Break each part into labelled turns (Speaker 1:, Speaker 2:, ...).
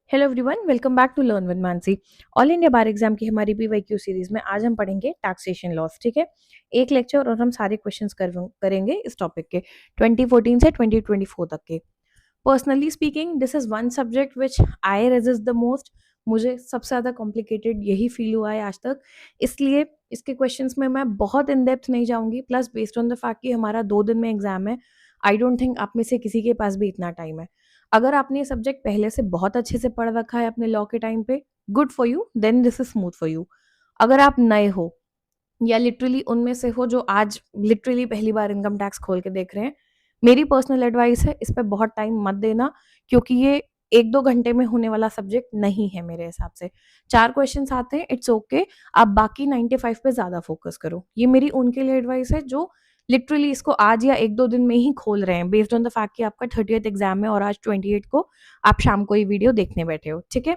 Speaker 1: Hello everyone, welcome back to learn with Mansi. All India bar exam की हमारी PYQ series में आज हम पढ़ेंगे टैक्सेशन लॉस। ठीक है, एक लेक्चर और हम सारे क्वेश्चंस करेंगे इस टॉपिक के 2014 से 2024 तक के। Personally speaking, this is one subject which I resist the most. मुझे सबसे ज़्यादा कॉम्प्लिकेटेड यही फील हुआ है आज तक, इसलिए इसके क्वेश्चंस में मैं बहुत इन डेप्थ नहीं जाऊंगी। Plus based on the fact कि हमारा 2 दिन में एग्जाम है, आई डोंट थिंक आप में से किसी के पास भी इतना टाइम है। अगर आपने ये सब्जेक्ट पहले से बहुत अच्छे से पढ़ रखा है अपने लॉ के टाइम पे, good for you, then this is smooth for you. अगर आप नए हो या लिटरली उनमें से हो जो आज लिटरली पहली बार इनकम टैक्स खोल के देख रहे हैं, मेरी पर्सनल एडवाइस है इस पे बहुत टाइम मत देना, क्योंकि ये 1-2 घंटे में होने वाला सब्जेक्ट नहीं है मेरे हिसाब से। 4 क्वेश्चंस आते हैं, इट्स ओके। आप बाकी 95 पे ज्यादा फोकस करो। ये मेरी उनके लिए एडवाइस है जो लिटरली इसको आज या 1-2 दिन में ही खोल रहे हैं, बेस्ड ऑन द फैक्ट कि आपका 30th एग्जाम है और आज 28 को आप शाम को ये वीडियो देखने बैठे हो। ठीक है,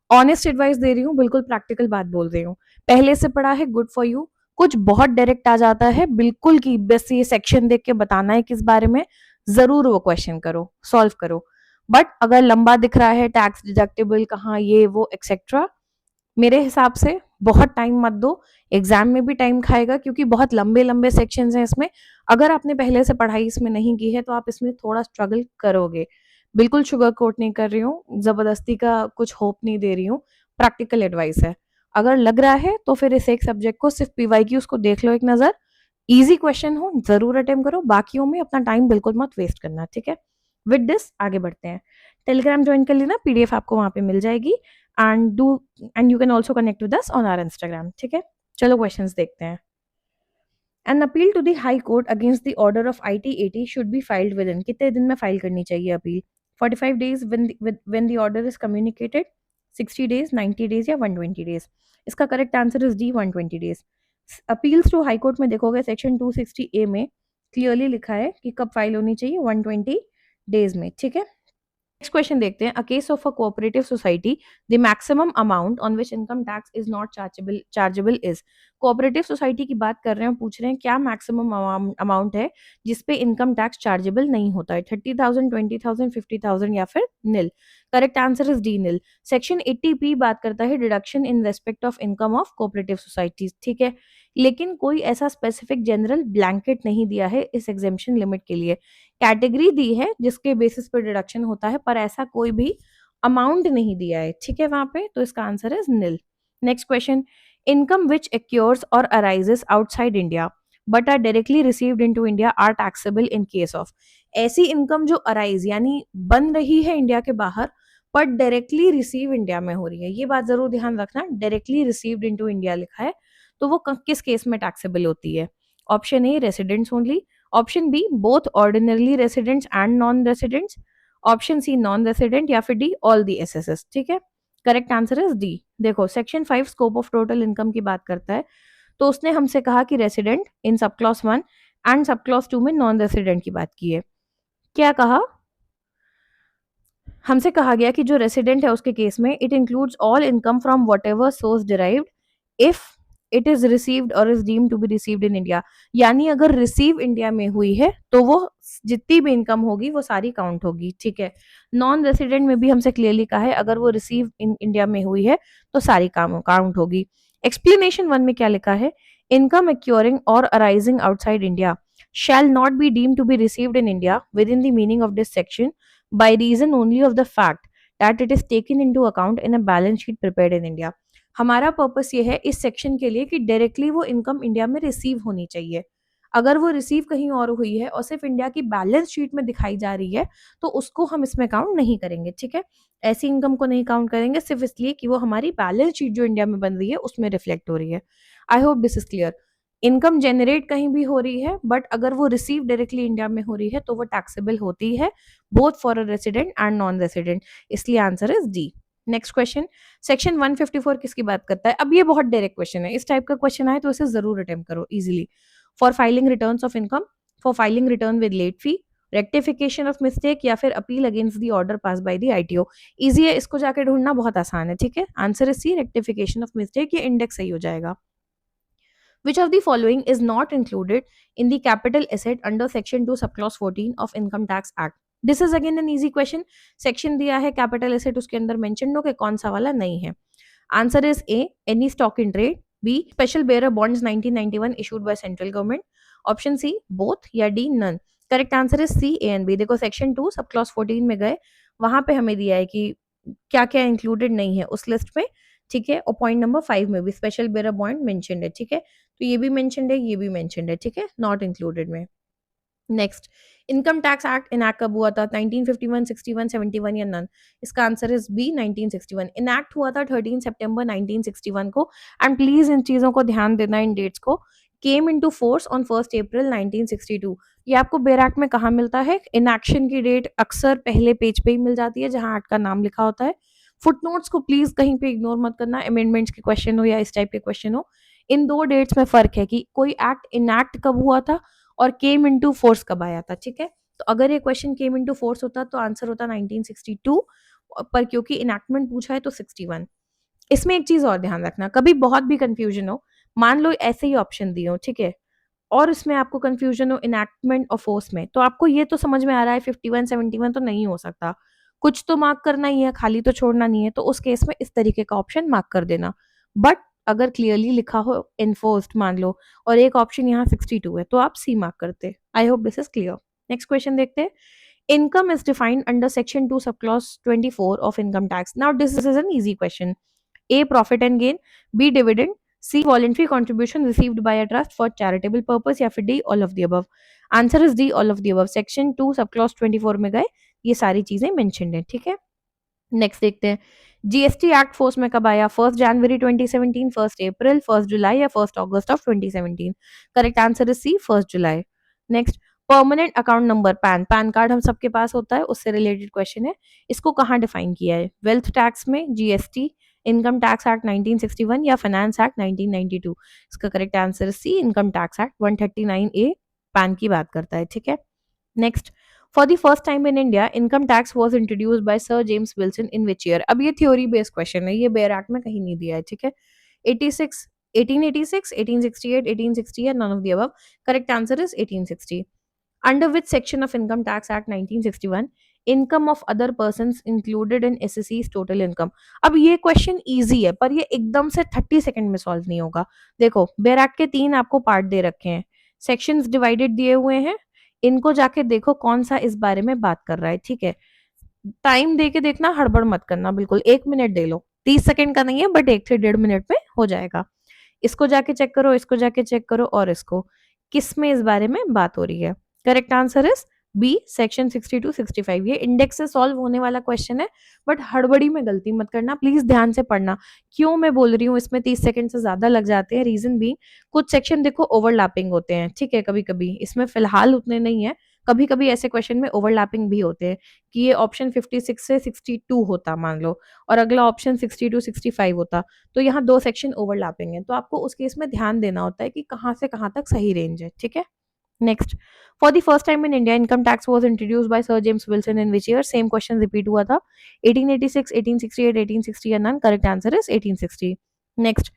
Speaker 1: ऑनेस्ट एडवाइस दे रही हूँ, बिल्कुल प्रैक्टिकल बात बोल रही हूँ। पहले से पढ़ा है, गुड फॉर यू। कुछ बहुत डायरेक्ट आ जाता है बिल्कुल कि बस ये सेक्शन देख के बताना है किस बारे में, जरूर वो क्वेश्चन करो, सॉल्व करो। बट अगर लंबा दिख रहा है, टैक्स डिडक्टेबल कहाँ, ये वो एक्सेट्रा, मेरे हिसाब से बहुत टाइम मत दो। एग्जाम में भी टाइम खाएगा क्योंकि बहुत लंबे लंबे सेक्शंस हैं इसमें। अगर आपने पहले से पढ़ाई इसमें नहीं की है तो आप इसमें थोड़ा स्ट्रगल करोगे। बिल्कुल शुगर कोट नहीं कर रही हूँ, जबरदस्ती का कुछ होप नहीं दे रही हूँ, प्रैक्टिकल एडवाइस है। अगर लग रहा है तो फिर इस एक सब्जेक्ट को सिर्फ पीवाईक्यूज को देख लो एक नजर। इजी क्वेश्चन हो जरूर अटेम्प्ट करो, बाकियों में अपना टाइम बिल्कुल मत वेस्ट करना। ठीक है, विद दिस आगे बढ़ते हैं। टेलीग्राम ज्वाइन कर लेना, पीडीएफ आपको वहां पे मिल जाएगी। And do and you can also connect with us on our Instagram. ठीक है, चलो क्वेश्चंस देखते हैं। An appeal to the High Court against the order of IT-80 should be filed within, कितने दिन में फाइल करनी चाहिए appeal? 45 days when the order is communicated, 60 days, 90 days या 120 डेज? इसका correct answer is D, 120 days. Appeals to High court में देखोगे section 260A में क्लियरली लिखा है कि कब फाइल होनी चाहिए, 120 डेज में। ठीक है, नेक्स्ट क्वेश्चन देखते हैं। A case of a cooperative society, the maximum amount on which income tax is not chargeable is. Cooperative society की बात कर रहे हैं, पूछ रहे हैं क्या मैक्सिमम अमाउंट है जिसपे इनकम टैक्स चार्जेबल नहीं होता है, 30,000, 20,000, 50,000 या फिर nil? Correct answer is D, nil. Section 80P बात करता है deduction in respect of income of cooperative societies. ठीक है, लेकिन कोई ऐसा स्पेसिफिक जनरल ब्लैंकेट नहीं दिया है इस एग्जेम्पशन लिमिट के लिए। कैटेगरी दी है जिसके बेसिस पर डिडक्शन होता है, पर ऐसा कोई भी अमाउंट नहीं दिया है। ठीक है वहां पे, तो इसका answer is nil. Next question. Income which accrues और arises outside India but are directly received into India are taxable in case of. ऐसी इनकम जो अराइज यानी बन रही है इंडिया के बाहर पर डायरेक्टली रिसीव इंडिया में हो रही है, ये बात जरूर ध्यान रखना, डायरेक्टली रिसीव्ड इनटू इंडिया लिखा है, तो वो किस केस में टैक्सेबल होती है? Option A, residents only. Option B, both ordinarily residents and non residents. Option C, non resident, या फिर डी, ऑल दी एसएसएस। ठीक है, करेक्ट आंसर इज डी। देखो section 5 scope of total income की बात करता है, तो उसने हमसे कहा कि resident in sub clause 1 and sub clause 2 में नॉन रेसिडेंट की बात की है। क्या कहा? हमसे कहा गया कि जो रेसिडेंट है उसके केस में it includes all income from whatever source derived if it is received और is deemed to be received in India. यानी अगर रिसीव इंडिया में हुई है तो वो जितनी भी इनकम होगी वो सारी काउंट होगी। ठीक है, नॉन रेसिडेंट में भी हमसे क्लियरली कहा है अगर वो रिसीव इन इंडिया में हुई है तो सारी काउंट होगी। एक्सप्लेनेशन 1 में क्या लिखा है? इनकम एक्योरिंग और arising outside India shall not be deemed to be received in India within the meaning of this section by reason only of the fact that it is taken into account in a balance sheet prepared in India। हमारा purpose ये है इस section के लिए कि directly वो income India में receive होनी चाहिए। अगर वो रिसीव कहीं और हुई है और सिर्फ इंडिया की बैलेंस शीट में दिखाई जा रही है तो उसको हम इसमें काउंट नहीं करेंगे। ठीक है, ऐसी इनकम को नहीं काउंट करेंगे सिर्फ इसलिए कि वो हमारी बैलेंस शीट जो इंडिया में बन रही है उसमें रिफ्लेक्ट हो रही है। आई hope this is clear. Income generate कहीं भी हो रही है बट अगर वो रिसीव डायरेक्टली इंडिया में हो रही है तो वो टैक्सेबल होती है, both for a resident and non resident, इसलिए answer is D. Next question. Section 154 किसकी बात करता है? अब ये बहुत डायरेक्ट क्वेश्चन है, इस टाइप का क्वेश्चन आए तो इसे जरूर अटेम्प्ट करो easily. For filing returns of income, for filing return with late fee, rectification of mistake, या फिर appeal against the order pass by the ITO. Easy है, इसको जाके ढूंढना बहुत आसान है। ठीक है, answer is C, rectification of mistake, ये इंडेक्स सही हो जाएगा। Which of the following is not included in the capital asset under section 2 subclause 14 of Income Tax Act? This is again an easy question, section दिया है capital asset, उसके अंदर mention हो कि कौन सा वाला नहीं है। Answer is A, any stock in trade, B special bearer bonds 1991 issued by central government, option C both, या D none. Correct answer is C, A and B. देखो सेक्शन 2 सब क्लॉज 14 में गए, वहां पे हमें दिया है कि क्या क्या इंक्लूडेड नहीं है उस लिस्ट में, ठीक है। और पॉइंट नंबर 5 में भी स्पेशल बेयरर बॉन्ड मेंशनड है, ठीक है। तो ये भी मेंशनड है, ये भी मेंशनड है, ठीक है, नॉट इंक्लूडेड में। Next, income tax act enact कब हुआ था? 1951, 61, 71 या नन? इसका आंसर इज बी, 1961। इनैक्ट हुआ था 13 सितंबर 1961 को। एंड प्लीज इन चीजों को ध्यान देना, इन डेट्स को। केम इनटू फोर्स ऑन 1 अप्रैल 1962। ये आपको बेयर एक्ट में कहाँ मिलता है? इनएक्शन की डेट अक्सर पहले पेज पे ही मिल जाती है जहां एक्ट का नाम लिखा होता है। फुटनोट्स को प्लीज कहीं पे इग्नोर मत करना, अमेंडमेंट्स के क्वेश्चन हो या इस टाइप के क्वेश्चन हो। इन दो डेट्स में फर्क है कि कोई एक्ट इनैक्ट कब हुआ था और केम इनटू फोर्स कब आया था, ठीक है। तो अगर ये क्वेश्चन केम इनटू फोर्स होता तो आंसर होता 1962, पर क्योंकि इनैक्टमेंट पूछा है तो 61। इसमें एक चीज और ध्यान रखना, कभी बहुत भी कंफ्यूजन हो, मान लो ऐसे ही ऑप्शन दिए हो, ठीक है, और इसमें आपको कंफ्यूजन हो इनैक्टमेंट और फोर्स में, तो आपको ये तो समझ में आ रहा है 51 71 तो नहीं हो सकता, कुछ तो मार्क करना ही है, खाली तो छोड़ना नहीं है, तो उस केस में इस तरीके का ऑप्शन मार्क कर देना। बट अगर क्लियरली लिखा हो इन्फोर्स्ड मान लो, और एक ऑप्शन यहाँ 62 है, तो आप सी मार्क करते। आई hope this is clear. Next question देखते हैं। Income is defined under section 2 sub clause 24 of income tax. Now this is an easy question. A, profit and gain, B, dividend, C, voluntary contribution received by a trust for charitable purpose, या फिर D, all of the above। Answer is D, all of the above। Section 2 sub clause 24 में गए, ये सारी चीजें mentioned है, ठीक है। नेक्स्ट देखते हैं, जीएसटी एक्ट फोर्स में कब आया? 1 जनवरी 2017, 1 अप्रैल, 1 जुलाई या 1 अगस्त of 2017? Correct answer is C, 1 July. Next, permanent account number PAN, PAN card हम सबके पास होता है, उससे रिलेटेड क्वेश्चन है। इसको कहाँ डिफाइन किया है? वेल्थ टैक्स में, जीएसटी, इनकम टैक्स एक्ट 1961 या फाइनेंस एक्ट 1992? इसका correct answer C, income tax act 139A PAN की बात करता है, ठीक है। Next, for the first time in India income tax was introduced by Sir James Wilson in which year? अब ये थ्योरी बेस्ड क्वेश्चन है, ये बेयर एक्ट में कहीं नहीं दिया है, ठीक है। 86, 1886, 1868, 1860 या none of the above? Correct answer is 1860। Under which section of income tax act 1961 income of other persons included in assessee's total income? अब ये क्वेश्चन इजी है, पर ये एकदम से 30 सेकंड में सॉल्व नहीं होगा। देखो, बेयर एक्ट के 3 आपको पार्ट दे रखे हैं, सेक्शंस डिवाइडेड दिए हुए हैं, इनको जाके देखो कौन सा इस बारे में बात कर रहा है, ठीक है। टाइम दे के देखना, हड़बड़ मत करना बिल्कुल, 1 मिनट दे लो, 30 सेकंड का नहीं है, बट 1 से 1.5 मिनट में हो जाएगा। इसको जाके चेक करो, इसको जाके चेक करो, और इसको, किस में इस बारे में बात हो रही है? Correct answer is B, section 62 65। ये इंडेक्स से सॉल्व होने वाला क्वेश्चन है, बट हड़बड़ी में गलती मत करना, प्लीज ध्यान से पढ़ना। क्यों मैं बोल रही हूँ इसमें 30 सेकंड से ज्यादा लग जाते हैं? रीजन भी, कुछ सेक्शन देखो ओवरलैपिंग होते हैं, ठीक है, कभी कभी, इसमें फिलहाल उतने नहीं है, कभी कभी ऐसे क्वेश्चन में ओवरलैपिंग भी होते हैं, कि ये ऑप्शन 56 से 62 होता मान लो, और अगला ऑप्शन 62 65 होता, तो यहाँ 2 सेक्शन ओवरलैपिंग है, तो आपको उस केस में ध्यान देना होता है कि कहाँ से कहाँ तक सही रेंज है, ठीक है। Next, for the first time in India income tax was introduced by Sir James Wilson in which year? Same question repeat हुआ था, 1886, 1868, 1860 या none? Correct answer is 1860। Next,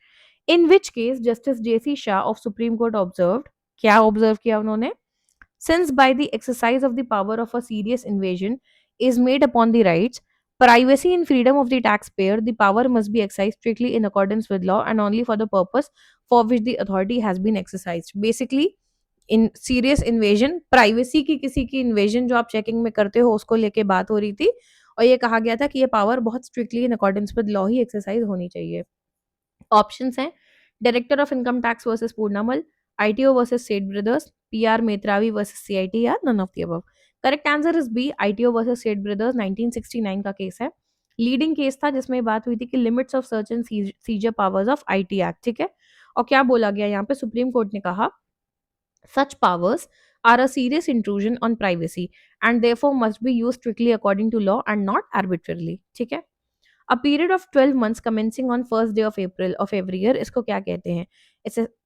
Speaker 1: in which case Justice J C Shah of Supreme Court observed, क्या observe किया उन्होंने? Since by the exercise of the power of a serious invasion is made upon the rights, privacy and freedom of the taxpayer, the power must be exercised strictly in accordance with law and only for the purpose for which the authority has been exercised. Basically, in serious invasion, privacy की किसी की invasion जो आप checking में करते हो, उसको लेके बात हो रही थी, और ये कहा गया था कि ये पावर बहुत strictly in accordance with law ही एक्सरसाइज होनी चाहिए। ऑप्शंस हैं, director of income tax versus Purnamal, ITO versus Seth brothers, PR Metravi versus CIT, या none of the above? Correct answer is B, ITO versus Seth brothers, 1969 का केस है। Leading case था जिसमें बात हुई थी कि limits of search and seizure powers of IT act, ठीक है। और क्या बोला गया यहाँ पे? सुप्रीम कोर्ट ने कहा such powers are a serious intrusion on privacy and therefore must be used strictly according to law and not arbitrarily, ठीक है। A period of 12 months commencing on first day of April of every year, इसको क्या कहते हैं?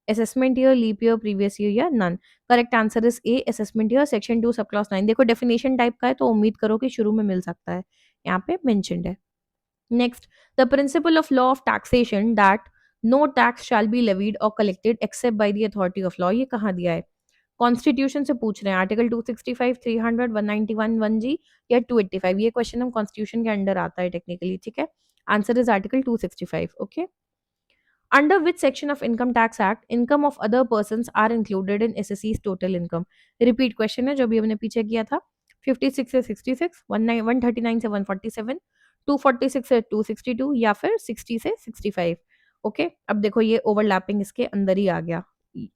Speaker 1: Assessment year, leap year, previous year, या none? Correct answer is A, assessment year. Section 2 sub clause 9, देखो definition type का है तो उम्मीद करो कि शुरू में मिल सकता है, यहाँ पे मेंशन्ड है। Next, the principle of law of taxation that no tax shall be levied और collected except by the authority of law, ये कहाँ दिया है? कॉन्स्टिट्यूशन से पूछ रहे हैं, आर्टिकल 265, 300, 191, 1G या 285, ये क्वेश्चन हम कॉन्स्टिट्यूशन के अंडर आता है टेक्निकली, ठीक है। Answer is article 265, okay. Under which section of income tax act income of other persons are included in assessee's total income? Repeat question है जो भी हमने पीछे किया था। 56 से 66, 139 से 147, 246 से 262 या फिर 60 से 65। ओके, अब देखो ये ओवरलैपिंग इसके अंदर ही आ गया।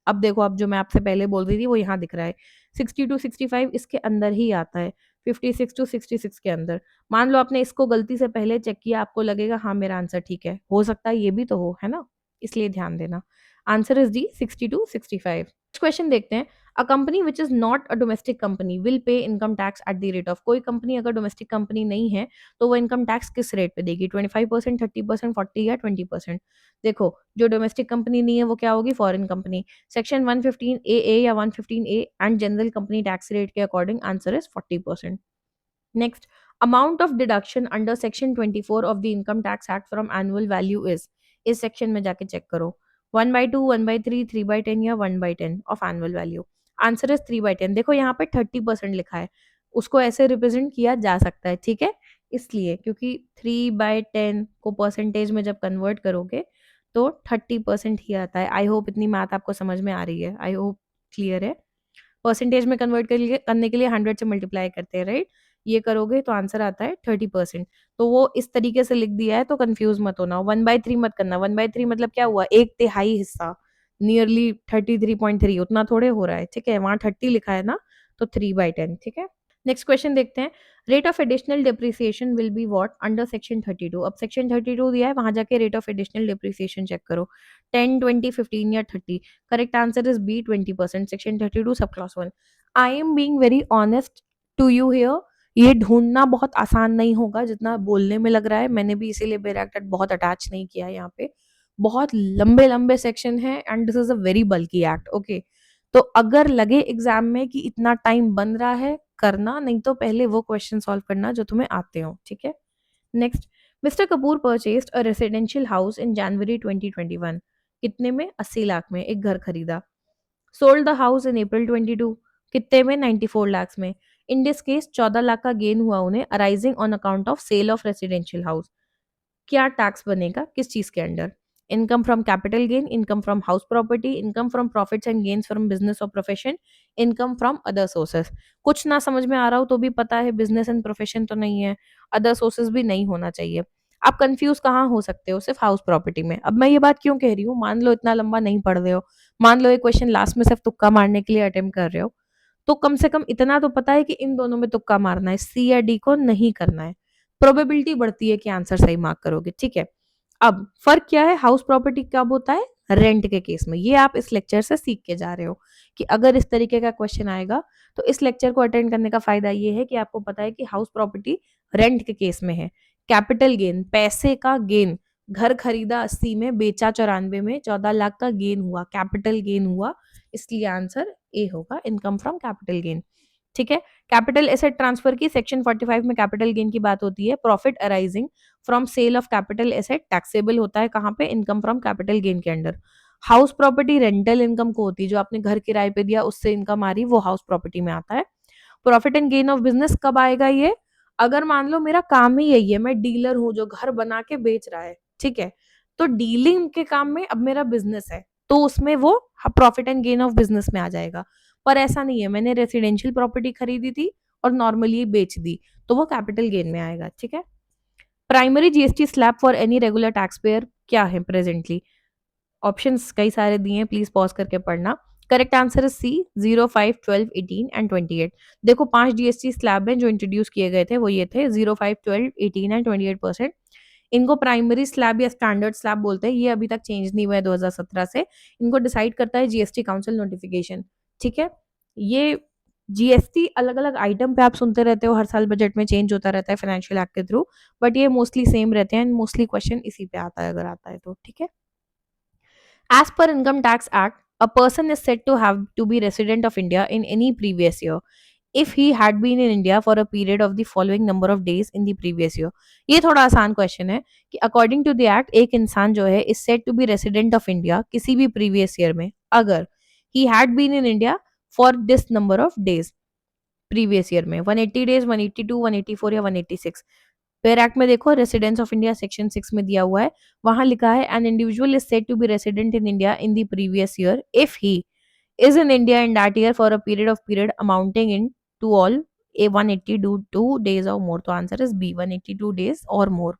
Speaker 1: अब देखो, अब जो मैं आपसे पहले बोल रही थी वो यहाँ दिख रहा है। 60 टू 65 इसके अंदर ही आता है, 56 टू 66 के अंदर। मान लो आपने इसको गलती से पहले चेक किया, आपको लगेगा हाँ मेरा आंसर ठीक है, हो सकता है ये भी तो हो, है ना, इसलिए ध्यान देना। Answer is D, 60 to 65। Question देखते हैं। A company which is not a domestic company will pay income tax at the rate of. कोई कंपनी अगर डोमेस्टिक कंपनी नहीं है तो वो इनकम टैक्स किस रेट पे देगी? 25%, 30%, 40 या 20%? देखो, जो डोमेस्टिक कंपनी नहीं है वो क्या होगी? Foreign company. सेक्शन 115 ए या 115 A and general company tax rate के according answer is 40%। Next, amount of deduction under section 24 of the income tax act from annual value is. इस सेक्शन में जाके चेक करो। 1/2, 1/3, 3/10 या 1/10 of annual value. Answer is 3/10। देखो यहाँ पे 30% लिखा है, उसको ऐसे रिप्रेजेंट किया जा सकता है, ठीक है, इसलिए क्योंकि 3/10 को परसेंटेज में जब कन्वर्ट करोगे तो 30% ही आता है। आई होप इतनी मैथ आपको समझ में आ रही है, आई होप क्लियर है। परसेंटेज में कन्वर्ट करने के लिए 100 से मल्टीप्लाई करते हैं, राइट? ये करोगे तो आंसर आता है 30%। तो वो इस तरीके से लिख दिया है, तो कंफ्यूज मत होना। 1/3 मत करना। 1/3 मतलब क्या हुआ? एक तिहाई हिस्सा, नियरली 33.3, उतना थोड़े हो रहा है, ठीक है, वहां 30 लिखा है ना, तो 3/10, ठीक है। नेक्स्ट क्वेश्चन देखते हैं। Rate of additional depreciation will be what under section 32? अब सेक्शन 32 दिया है, वहां जाके rate of additional depreciation check करो। 10, 20, 15 या 30? Correct answer is B, 20%, section 32 sub class 1। I am being very honest to you here, ये ढूंढना बहुत आसान नहीं होगा जितना बोलने में लग रहा है। मैंने भी इसीलिए बेयर एक्ट बहुत अटैच नहीं किया है यहाँ पे। बहुत लंबे लंबे सेक्शन है and this is a very bulky act, okay. तो अगर लगे एग्जाम में कि इतना टाइम बन रहा है, करना, नहीं तो पहले वो क्वेश्चन सॉल्व करना जो तुम्हें आते हो, ठीक है। Next, mister Kapoor purchased a residential house in January 2021। कितने में? 80 लाख में एक घर खरीदा। Sold the house in April 22, कितने में? 94 लाख में। इन दिस केस 14 लाख का गेन हुआ उन्हें arising on account of sale of residential house. क्या टैक्स बनेगा, किस चीज के under? Income from capital gain, income from house property, income from profits and gains from business और profession, income from other sources. कुछ ना समझ में आ रहा हो तो भी पता है बिजनेस एंड प्रोफेशन तो नहीं है, अदर सोर्सेस भी नहीं होना चाहिए। आप कंफ्यूज कहाँ हो सकते हो? सिर्फ हाउस प्रॉपर्टी में। अब मैं ये बात क्यों कह रही हूँ, मान लो इतना लंबा नहीं पढ़ रहे हो, मान लो एक क्वेश्चन लास्ट में सिर्फ तुक्का मारने के लिए अटेम्प्ट कर रहे हो, तो कम से कम इतना तो पता है कि इन दोनों में तुक्का मारना है, सी या डी को नहीं करना है। प्रोबेबिलिटी बढ़ती है कि आंसर सही मार्क करोगे, ठीक है। अब फर्क क्या है? हाउस प्रॉपर्टी कब होता है? रेंट के केस में। ये आप इस लेक्चर से सीख के जा रहे हो कि अगर इस तरीके का क्वेश्चन आएगा तो इस लेक्चर को अटेंड करने का फायदा ये है कि आपको पता है कि हाउस प्रॉपर्टी रेंट के केस में है। कैपिटल गेन, पैसे का गेन, घर खरीदा 80 में, बेचा 94 में, 14 लाख का गेन हुआ, कैपिटल गेन हुआ, इसलिए आंसर ए होगा, इनकम फ्रॉम कैपिटल गेन, ठीक है। कैपिटल एसेट ट्रांसफर की सेक्शन 45 में कैपिटल गेन की बात होती है। Profit arising from sale of capital asset taxable होता है कहाँ पे? इनकम फ्रॉम कैपिटल गेन के under. House property rental income को होती है, जो आपने घर किराए पे दिया उससे इनकम आ रही, वो हाउस प्रॉपर्टी में आता है। Profit and gain of business कब आएगा ये? अगर मान लो मेरा काम ही यही है, मैं डीलर हूं जो घर बना के बेच रहा है, ठीक है, तो डीलिंग के काम में अब मेरा बिजनेस है, तो उसमें वो profit and gain of business में आ जाएगा। पर ऐसा नहीं है, मैंने रेसिडेंशियल प्रॉपर्टी खरीदी थी और नॉर्मली बेच दी, तो वो कैपिटल गेन में आएगा, ठीक है। Primary GST slab for any regular tax payer क्या है प्रेजेंटली? ऑप्शंस कई सारे दिए हैं, प्लीज पॉज करके पढ़ना। Correct answer is C, 0, 5, 12, 18 and 28। देखो 5 जीएसटी स्लैब हैं जो इंट्रोड्यूस किए गए थे, वो ये थे 0, 5, 12, 18 एंड 28%। इनको प्राइमरी स्लैब या स्टैंडर्ड स्लैब बोलते हैं, ये अभी तक चेंज नहीं हुआ है 2017 से। इनको डिसाइड करता है जीएसटी काउंसिल नोटिफिकेशन, ठीक है। ये जीएसटी अलग अलग आइटम पे आप सुनते रहते हो, हर साल बजट में चेंज होता रहता है फाइनेंशियल एक्ट के थ्रू, बट ये मोस्टली सेम रहते हैं, मोस्टली क्वेश्चन इसी पे आता है अगर आता है तो, ठीक है। As per Income Tax Act, a person is said to have to be resident of India in any previous year if he had been in India for a period of the following number of days in the previous year. ये थोड़ा आसान question है कि according to the act एक इंसान जो है is said to be resident of India किसी भी प्रीवियस ईयर में अगर he had been in India for this number of days previous year में 180 डेज, 182, 184 या 186। पेयर एक्ट में देखो रेसिडेंस ऑफ इंडिया सेक्शन 6 में दिया हुआ है, वहां लिखा है an individual is said to be resident in India in the previous year if he is in India in that year for a period amounting in to all a 182 days or more. तो answer is B 182 days or more.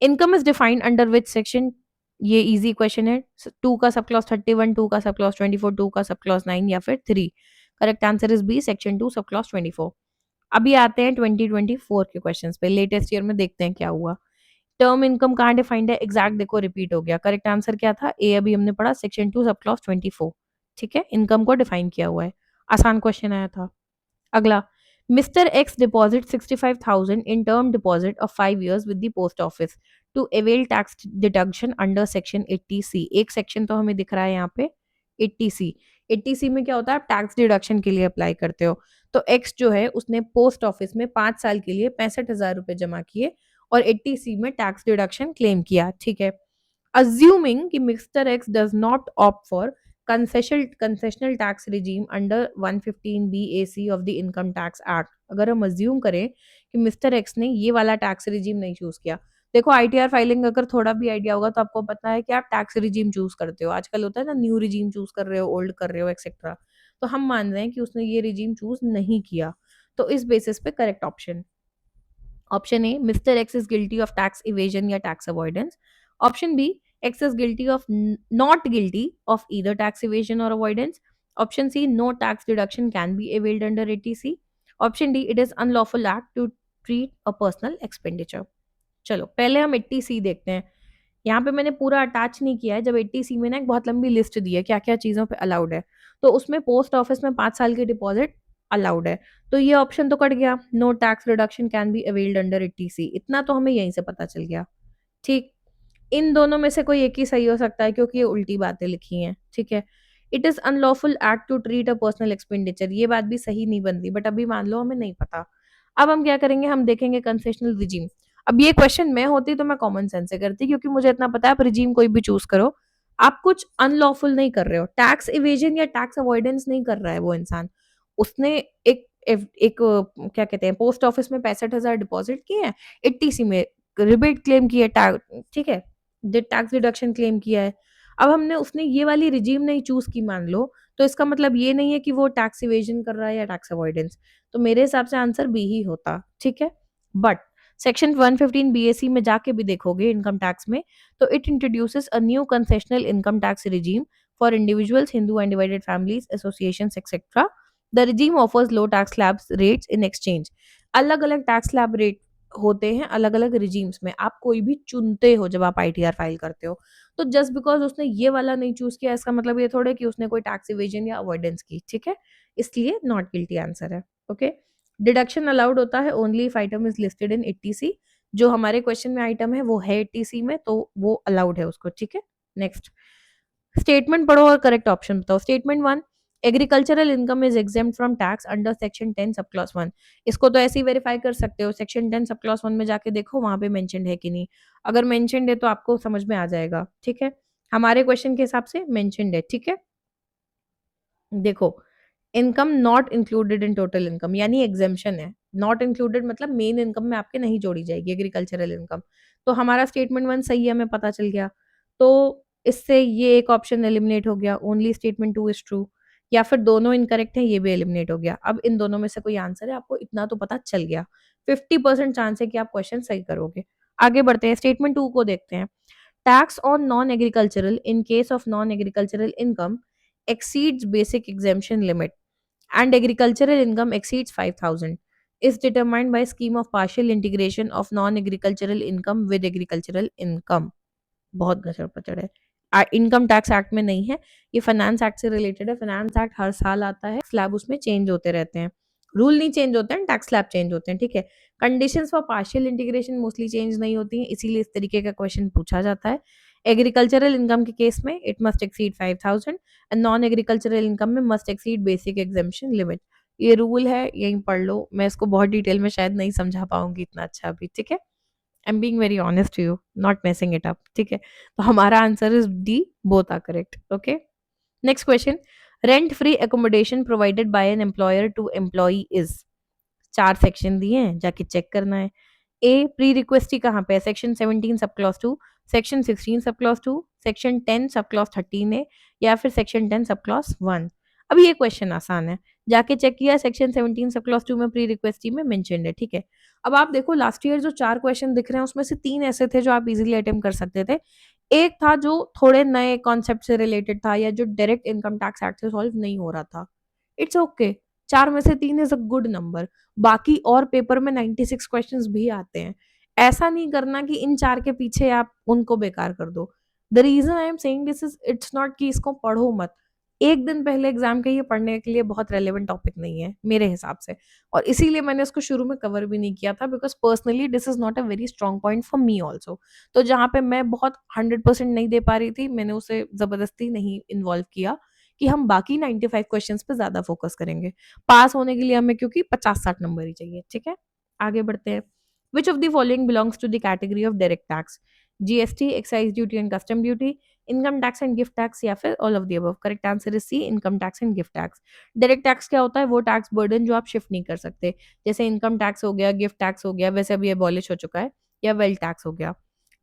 Speaker 1: Income is defined under which section? ये easy question है। To का sub clause 31, to का sub clause 24, to का sub clause 9 या फिर 3। Correct answer is B section 2 sub clause 24। अभी आते हैं 2024 के क्वेश्चंस पे। लेटेस्ट ईयर में देखते हैं क्या हुआ। टर्म इनकम कहाँ डिफाइंड है? एग्जैक्ट देखो रिपीट हो गया। करेक्ट आंसर क्या था? ए अभी हमने पढ़ा सेक्शन 2 सब क्लॉज 24। ठीक है, इनकम को डिफाइन किया हुआ है। आसान क्वेश्चन आया था। अगला, Mister X deposit 65,000 in term deposit of 5 years with the post office to avail tax deduction under section 80C। एक सेक्शन तो हमें दिख रहा है यहाँ पे 80C। 80C में क्या होता है? आप टैक्स डिडक्शन के लिए अप्लाई करते हो। तो एक्स जो है उसने पोस्ट ऑफिस में 5 साल के लिए 65,000 रुपए जमा किए और 80C में टैक्स डिडक्शन क्लेम किया। ठीक है, अज्यूमिंग कि mister x does not opt for concessional tax regime under 115 BAC of the income tax act. अगर हम अज्यूम करें कि मिस्टर एक्स ने ये वाला टैक्स रिजीम नहीं चूज किया। देखो आईटीआर फाइलिंग अगर थोड़ा भी आइडिया होगा तो आपको पता है कि आप टैक्स रिजीम चूज करते हो। आजकल होता है ना, न्यू रिजीम चूज कर रहे हो, ओल्ड कर रहे हो, एक्सेट्रा। तो हम मान रहे हैं कि उसने ये रिजीम चूज नहीं किया। तो इस बेसिस पे correct option A, mister X is guilty of tax evasion या tax avoidance. Option B, X is guilty of not guilty of either tax evasion और avoidance. Option C, no tax deduction can be availed under 80C। Option D, it is unlawful act to treat a personal expenditure. चलो पहले हम 80C देखते हैं। यहाँ पे मैंने पूरा अटैच नहीं किया है। जब 80C में ना एक बहुत लंबी लिस्ट दी है क्या क्या चीजों पे अलाउड है, तो उसमें पोस्ट ऑफिस में 5 साल की डिपॉजिट अलाउड है। तो ये ऑप्शन तो कट गया, no tax reduction can be availed under 80C। इतना तो हमें यहीं से पता चल गया। ठीक, इन दोनों में से कोई एक ही सही हो सकता है क्योंकि ये उल्टी बातें लिखी हैं। ठीक है, it is unlawful act to treat a personal expenditure, ये बात भी सही नहीं बन रही, बट अभी मान लो हमें नहीं पता। अब हम क्या करेंगे, हम देखेंगे कंसेशनल रिजीम। अब ये क्वेश्चन मैं होती तो मैं कॉमन सेंस से करती, क्योंकि मुझे इतना पता है आप रिजीम कोई भी चूज करो, आप कुछ अनलॉफुल नहीं कर रहे हो। टैक्स इवेजन या टैक्स अवॉइडेंस नहीं कर रहा है वो इंसान। उसने एक क्या कहते हैं, पोस्ट ऑफिस में 65,000 डिपॉजिट किए हैं, 80C में रिबेट क्लेम किया है, ठीक है, टैक्स डिडक्शन क्लेम किया है। अब हमने उसने ये वाली रिजीम नहीं चूज की मान लो, तो इसका मतलब ये नहीं है कि वो टैक्स इवेजन कर रहा है या टैक्स अवॉइडेंस। तो मेरे हिसाब से आंसर बी ही होता। ठीक है, बट सेक्शन 115 BAC में जाके भी देखोगे इनकम टैक्स में, तो it introduces a new concessional income tax regime for individuals, Hindu undivided families, associations etcetera. The regime offers low tax slab rates in exchange. अलग अलग टैक्स स्लैब रेट होते हैं अलग अलग रिजीम्स में, आप कोई भी चुनते हो जब आप आईटीआर फाइल करते हो। तो जस्ट बिकॉज उसने ये वाला नहीं चूज किया इसका मतलब ये थोड़े कि उसने कोई टैक्स इवेजन या अवॉइडेंस की। ठीक है, इसलिए नॉट गिल्टी आंसर है। ओके, डिडक्शन अलाउड होता है only if item is listed in 80C। जो हमारे क्वेश्चन में आइटम है वो है 80C में, तो वो अलाउड है उसको। ठीक है, नेक्स्ट स्टेटमेंट पढ़ो और करेक्ट ऑप्शन बताओ। Statement 1, agricultural income is exempt from tax under section 10 sub clause 1। इसको तो ऐसे ही वेरीफाई कर सकते हो, सेक्शन 10 सब क्लॉज 1 में जाके देखो वहां पे मेंशन्ड है कि नहीं। अगर मेंशन्ड है तो आपको समझ में आ जाएगा। ठीक है, हमारे क्वेश्चन के हिसाब से मेंशन्ड है। ठीक है, देखो income not included in total income, यानी एग्जेम्पशन है। नॉट इंक्लूडेड मतलब मेन इनकम में आपके नहीं जोड़ी जाएगी एग्रीकल्चरल इनकम। तो हमारा स्टेटमेंट 1 सही है, हमें पता चल गया। तो इससे ये एक ऑप्शन एलिमिनेट हो गया, ओनली स्टेटमेंट 2 इज ट्रू। या फिर दोनों इनकरेक्ट है, ये भी एलिमिनेट हो गया। अब इन दोनों में से कोई आंसर है, आपको इतना तो पता चल गया। 50% चांस है कि आप क्वेश्चन सही करोगे। आगे बढ़ते हैं, स्टेटमेंट 2 को देखते हैं। Tax on non agricultural in case of non agricultural income exceeds basic exemption limit and agricultural income exceeds 5,000 is determined by scheme of partial integration of non-agricultural income with agricultural income। बहुत गचड़ पचड़ है, income tax act में नहीं है, ये finance act से related है। Finance act हर साल आता है, स्लैब उसमें चेंज होते रहते हैं। रूल नहीं चेंज होते हैं, टैक्स स्लैब चेंज होते हैं। ठीक है, conditions for partial integration mostly change नहीं होती हैं, इसीलिए इस तरीके का क्वेश्चन पूछा जाता है। एग्रीकल्चरल इनकम के केस में it must exceed 5,000 and non agricultural income में must exceed basic exemption limit. ये रूल है, यहीं पढ़ लो। मैं इसको बहुत डिटेल में शायद नहीं समझा पाऊंगी इतना अच्छा अभी। ठीक है, I am being very honest to you, not messing it up. ठीक है, तो हमारा answer is D, both are correct. Okay, next question, rent free accommodation provided by an employer to employee is. 4 section दिए हैं, जाके check करना है। ए pre request कहाँ पे है? Section 17 sub clause 2, section 16 sub clause 2, section 10 sub clause 13 ए, या फिर सेक्शन 10 सब क्लॉज 1। अब ये क्वेश्चन आसान है, जाके चेक किया सेक्शन 17 सब क्लॉज 2 में प्री रिक्वेस्ट में मेंशन्ड है, ठीक है। अब आप देखो लास्ट ईयर जो 4 क्वेश्चन दिख रहे हैं उसमें से 3 ऐसे थे जो आप इजीली अटेम्प्ट कर सकते थे। एक था जो थोड़े नए कॉन्सेप्ट से रिलेटेड था या जो डायरेक्ट इनकम टैक्स एक्ट से सॉल्व नहीं हो रहा था। इट्स ओके, 4 में से 3 इज अ गुड नंबर। बाकी और पेपर में 96 क्वेश्चंस भी आते हैं। ऐसा नहीं करना कि इन 4 के पीछे आप उनको बेकार कर दो। The reason I am saying this is it's not कि इसको पढ़ो मत। एक दिन पहले एग्जाम के ये पढ़ने के लिए बहुत रेलेवेंट टॉपिक नहीं है मेरे हिसाब से, और इसीलिए मैंने उसको शुरू में कवर भी नहीं किया था, because personally this is not a very strong point for me also. तो जहाँ पे मैं बहुत 100% नहीं दे पा रही थी, मैंने उसे जबरदस्ती नहीं इन्वॉल्व किया कि हम बाकी 95 क्वेश्चंस पे ज्यादा फोकस करेंगे। पास होने के लिए हमें क्योंकि 50-60 नंबर ही चाहिए, ठीक है। आगे बढ़ते हैं। Which of the following belongs to the category of direct tax? GST, excise duty and custom duty, income tax and gift tax, या फिर all of the above. Correct answer is C, income tax and gift tax. Direct tax क्या होता है? वो tax burden जो आप shift नहीं कर सकते, जैसे इनकम टैक्स हो गया, गिफ्ट टैक्स हो गया, वैसे अभी एबॉलिश हो चुका है, या वेल्थ टैक्स हो गया।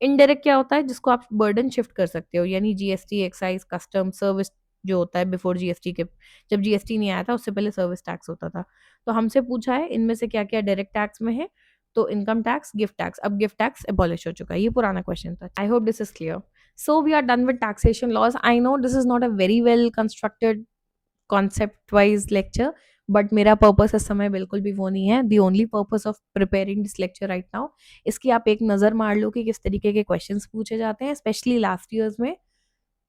Speaker 1: इनडायरेक्ट क्या होता है? जिसको आप बर्डन शिफ्ट कर सकते हो, यानी जीएसटी, एक्साइज, कस्टम, सर्विस जो होता है बिफोर जीएसटी के, जब जीएसटी नहीं आया था उससे पहले सर्विस टैक्स होता था। तो हमसे पूछा है इनमें से क्या क्या डायरेक्ट टैक्स में है, तो इनकम टैक्स, गिफ्ट टैक्स। अब गिफ्ट टैक्स एबॉलिश हो चुका है, ये पुराना क्वेश्चन था। I hope this is clear. So we are done with taxation laws. I know this is not a very well constructed concept wise lecture, but मेरा purpose इस समय बिल्कुल भी वो नहीं है। The only purpose of preparing this lecture right now, इसकी आप एक नज़र मार लो कि किस तरीके के क्वेश्चंस पूछे जाते हैं, स्पेशली लास्ट ईयर्स में।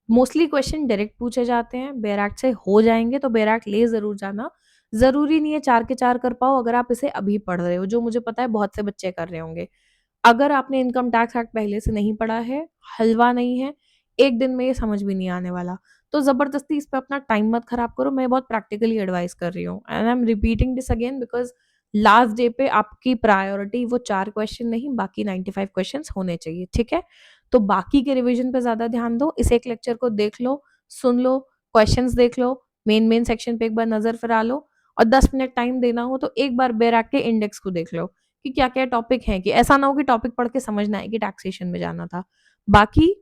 Speaker 1: मोस्टली क्वेश्चन डायरेक्ट पूछे जाते हैं, बेयर एक्ट से हो जाएंगे तो बेयर एक्ट ले जरूर जाना। जरूरी नहीं है 4 के 4 कर पाओ अगर आप इसे अभी पढ़ रहे हो, जो मुझे पता है बहुत से बच्चे कर रहे होंगे। अगर आपने इनकम टैक्स एक्ट पहले से नहीं पढ़ा है, हलवा नहीं है, एक दिन में ये समझ भी नहीं आने वाला, तो जबरदस्ती इस पे अपना टाइम मत खराब करो। मैं बहुत प्रैक्टिकली एडवाइस कर रही हूँ, and I am repeating this again because last day पे आपकी प्रायोरिटी वो 4 क्वेश्चन नहीं, बाकी 95 क्वेश्चन होने चाहिए, ठीक है। तो बाकी के रिविजन पे ज्यादा ध्यान दो, इस एक लेक्चर को देख लो, सुन लो, क्वेश्चंस देख लो, मेन मेन सेक्शन पे एक बार नजर फिरा लो, और 10 मिनट टाइम देना हो तो एक बार बैराक के इंडेक्स को देख लो कि क्या क्या टॉपिक है, कि ऐसा ना हो कि टॉपिक पढ़ के समझना है कि टैक्सेशन में जाना था। बाकी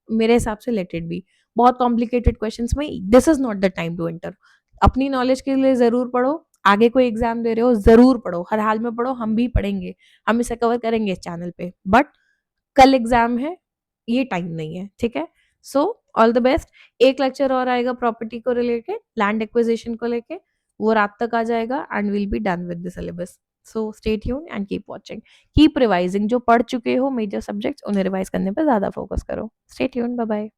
Speaker 1: मेरे हिसाब से लेट इट बी। बहुत कॉम्प्लिकेटेड क्वेश्चंस में this is not the time to enter. अपनी नॉलेज के लिए जरूर पढ़ो, आगे कोई एग्जाम दे रहे हो जरूर पढ़ो, हर हाल में पढ़ो, हम भी पढ़ेंगे, हम इसे कवर करेंगे इस चैनल पे, बट कल एग्जाम है, ये टाइम नहीं है, ठीक है। So all the best. एक लेक्चर और आएगा प्रॉपर्टी को रिलेटेड, लैंड एक्विजिशन को लेके, वो रात तक आ जाएगा and will be done with the syllabus. So stay tune and keep watching, keep revising. जो पढ़ चुके हो मेजर सब्जेक्ट्स उन्हें रिवाइज करने पर ज्यादा फोकस करो। Stay tune, bye bye.